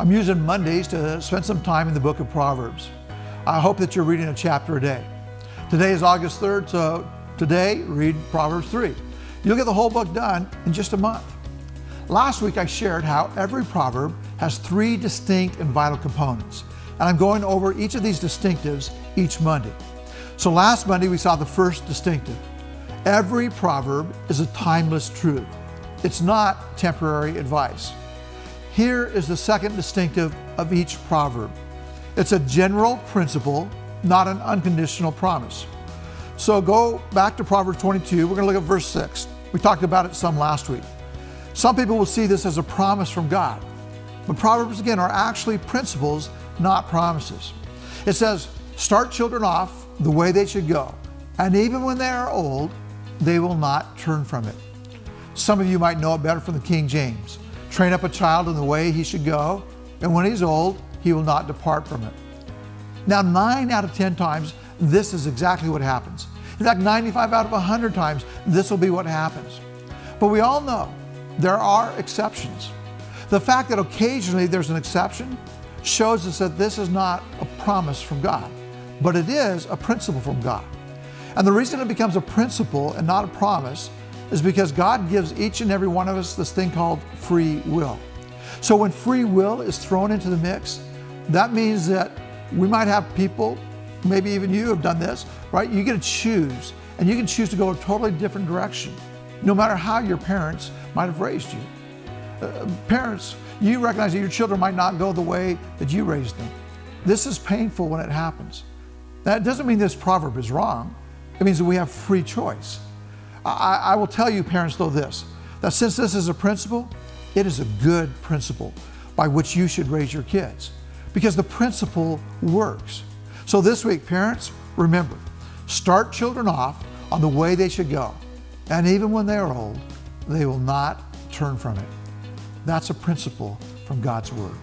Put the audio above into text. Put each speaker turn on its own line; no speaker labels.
I'm using Mondays to spend some time in the book of Proverbs. I hope that you're reading a chapter a day. Today is August 3rd, so today read Proverbs 3. You'll get the whole book done in just a month. Last week I shared how every proverb has 3 distinct and vital components, and I'm going over each of these distinctives each Monday. So last Monday we saw the first distinctive. Every proverb is a timeless truth. It's not temporary advice. Here is the second distinctive of each proverb. It's a general principle, not an unconditional promise. So go back to Proverbs 22. We're going to look at verse 6. We talked about it some last week. Some people will see this as a promise from God. But Proverbs, again, are actually principles, not promises. It says, start children off the way they should go, and even when they are old, they will not turn from it. Some of you might know it better from the King James. Train up a child in the way he should go, and when he's old, he will not depart from it. Now, 9 out of 10 times, this is exactly what happens. In fact, 95 out of 100 times, this will be what happens. But we all know there are exceptions. The fact that occasionally there's an exception shows us that this is not a promise from God, but it is a principle from God. And the reason it becomes a principle and not a promise is because God gives each and every one of us this thing called free will. So when free will is thrown into the mix, that means that we might have people, maybe even you have done this, right? You get to choose, and you can choose to go a totally different direction, no matter how your parents might have raised you. Parents, you recognize that your children might not go the way that you raised them. This is painful when it happens. That doesn't mean this proverb is wrong. It means that we have free choice. I will tell you, parents, though, this, that since this is a principle, it is a good principle by which you should raise your kids, because the principle works. So this week, parents, remember, start children off on the way they should go, and even when they are old, they will not turn from it. That's a principle from God's Word.